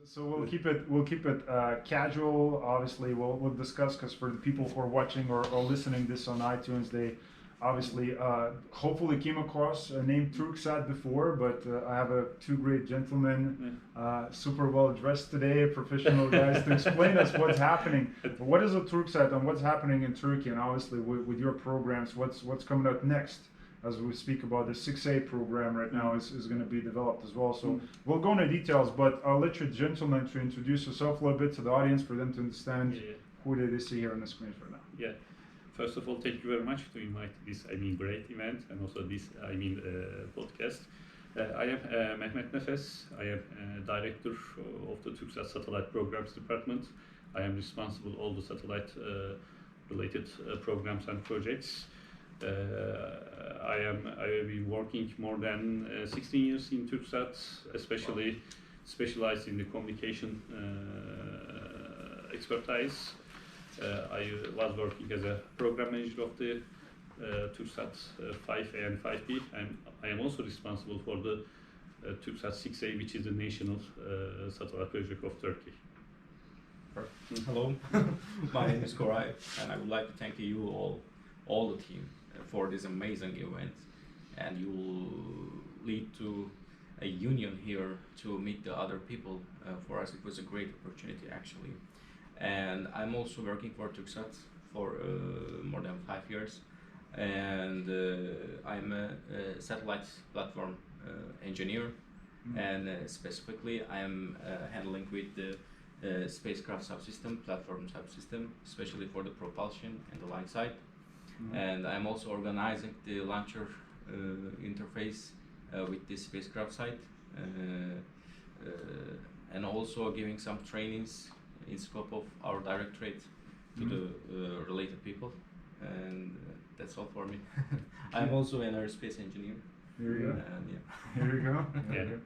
So we'll keep it casual. Obviously, we'll discuss because for the people who are watching or listening this on iTunes, they obviously hopefully came across a name Türksat before. But I have two great gentlemen, super well dressed today, professional guys, to explain us what's happening. What is a Türksat and what's happening in Turkey, and obviously with your programs, what's coming up next? As we speak about the 6A program right now is going to be developed as well. So we'll go into details, but I'll let you gentlemen to introduce yourself a little bit to the audience for them to understand who they see here on the screens right now. Yeah. First of all, thank you very much to invite this, great event and also this, podcast. I am MEHMET NEFES. I am director of the Türksat Satellite Programs Department. I am responsible all the satellite related programs and projects. I have been working more than 16 years in Türksat, especially specialized in the communication expertise. I was working as a program manager of the Türksat 5A and 5B, and I am also responsible for the Türksat 6A, which is the national satellite project of Turkey. Hello, my name is Koray, and I would like to thank you all the team, for this amazing event, and you will lead to a union here to meet the other people. For us, it was a great opportunity actually, and I'm also working for Türksat for more than 5 years, and I'm a satellite platform engineer, and specifically I am handling with the spacecraft subsystem, platform subsystem, especially for the propulsion and the line side. And I'm also organizing the launcher interface with this spacecraft site, and also giving some trainings in scope of our directorate to the related people, and that's all for me. I'm also an aerospace engineer. Here you go. And Here you go. Yeah.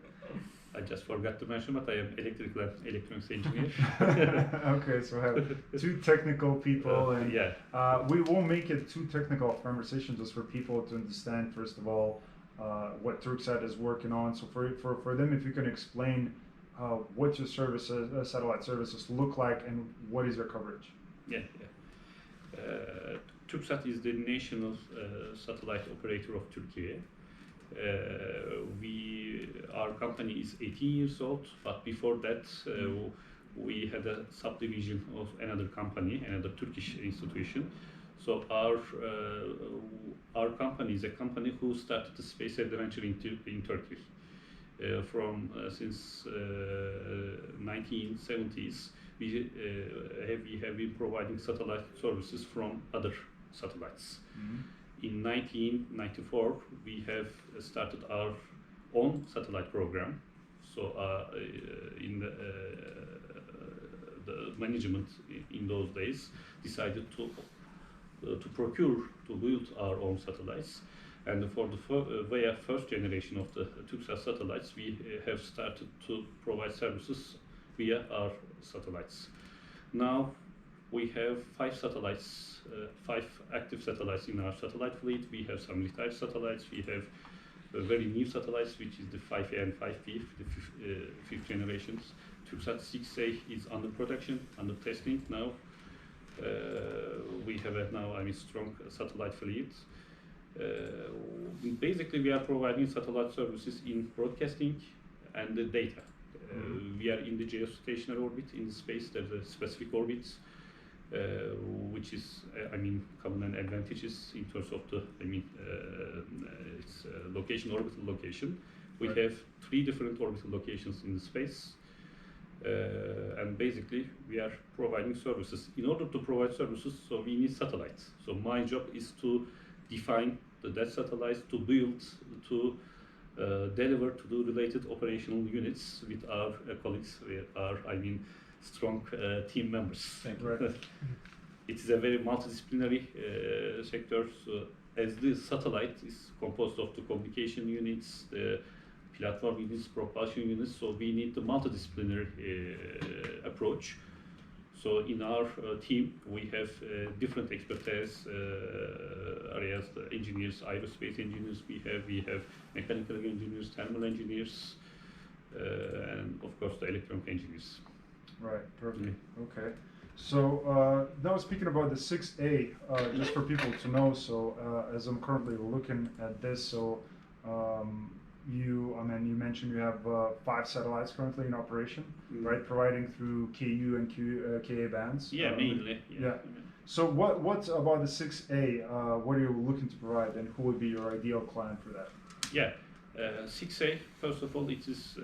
I just forgot to mention, but I am electrical and electronics engineer. Okay, so I have two technical people, and we won't make it too technical conversation, just for people to understand first of all what Türksat is working on. So for them, if you can explain what your services, satellite services look like, and what is your coverage? Türksat is the national satellite operator of Türkiye. Our company is 18 years old, but before that we had a subdivision of another company, another Turkish institution. So our company is a company who started the space adventure in Turkey. Since 1970s, we have been providing satellite services from other satellites. In 1994, we have started our own satellite program. So in the management in those days decided to build our own satellites. And for the first generation of the Türksat satellites, we have started to provide services via our satellites. Now we have 5 satellites, 5 active satellites in our satellite fleet. We have some retired satellites. We have very new satellites, which is the 5A and 5B, the 5th generations. Türksat 6A is under production, under testing now. We have a strong satellite fleet. Basically, we are providing satellite services in broadcasting and the data. We are in the geostationary orbit in space. There's a specific orbit, which is, common and advantages in terms of the, its location, orbital location. We have 3 different orbital locations in the space, and basically we are providing services. In order to provide services, so we need satellites. So my job is to define that satellites, to build, to deliver to the related operational units with our colleagues, with our, strong team members. Thank you. Right. It is a very multidisciplinary sector. So as the satellite is composed of the communication units, the platform units, propulsion units, so we need the multidisciplinary approach. So in our team, we have different expertise areas, the engineers, aerospace engineers we have mechanical engineers, thermal engineers, and of course the electronic engineers. Right, perfect. Okay. So now speaking about the 6A, just for people to know, so as I'm currently looking at this, so you mentioned you have 5 satellites currently in operation, right? Providing through KU and KA bands. Yeah, mainly. Yeah. So what about the 6A? What are you looking to provide, and who would be your ideal client for that? Yeah. 6A, first of all, it is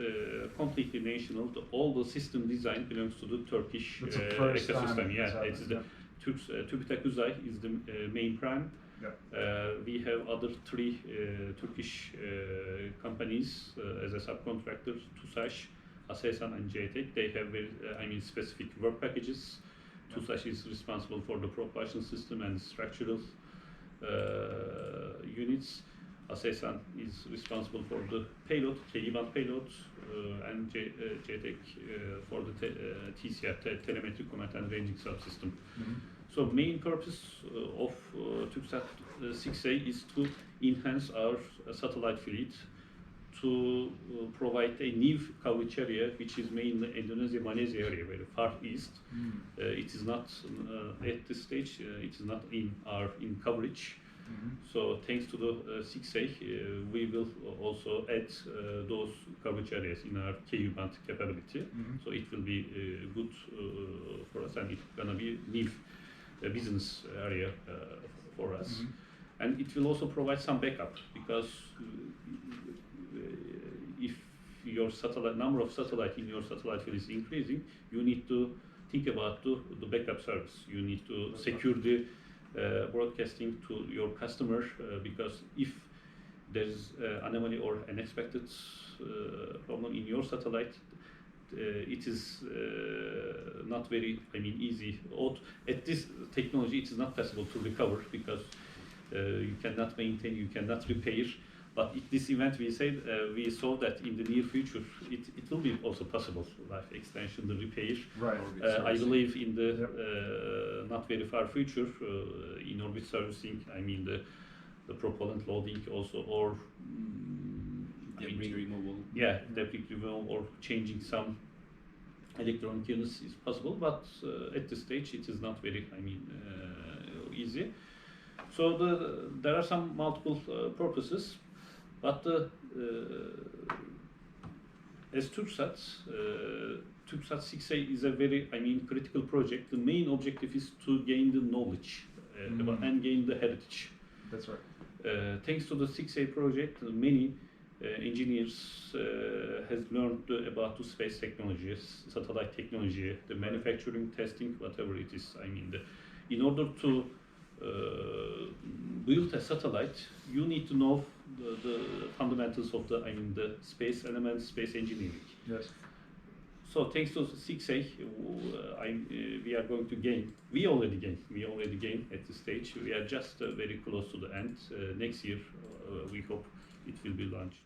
completely national. All the system design belongs to the Turkish ecosystem. Yeah, it's the TÜBİTAK Uzay is the main prime. Yeah. We have other 3 Turkish companies as a subcontractor, TUSAŞ, Aselsan and Geotek. They have very, specific work packages. Yeah. TUSAŞ is responsible for the propulsion system and structural units. Aselsan is responsible for the payload, K-band payload, and Geotek for the TCR, telemetry command and ranging subsystem. So main purpose of Türksat 6A is to enhance our satellite fleet, to provide a new coverage area, which is mainly Indonesia, Malaysia area, very far east. It is not at this stage. It is not in coverage. So thanks to the 6A, we will also add those coverage areas in our KU band capability. So it will be good for us, and it's gonna be new business area for us. And it will also provide some backup, because if your satellite number of satellite in your satellite field is increasing, you need to think about the backup service. You need to secure the broadcasting to your customer, because if there's anomaly or unexpected problem in your satellite, it is not very easy. At this technology, it is not possible to recover, because you cannot maintain, you cannot repair. But at this event, we saw that in the near future, it will be also possible, life extension, the repair. Right. I believe in the not very far future, in orbit servicing, the propellant loading also, or debris removal. Yeah, debris removal or changing some electronic units is possible, but at this stage it is not very easy. So there are some multiple purposes, but as Türksat 6A is a very critical project. The main objective is to gain the knowledge and gain the heritage. That's right. Thanks to the 6A project, many engineers has learned about the space technologies, satellite technology, the manufacturing, testing, whatever it is. In order to build a satellite, you need to know the fundamentals of the space elements, space engineering. Yes. So thanks to 6A, we are going to gain. We already gain at this stage. We are just very close to the end. Next year, we hope it will be launched.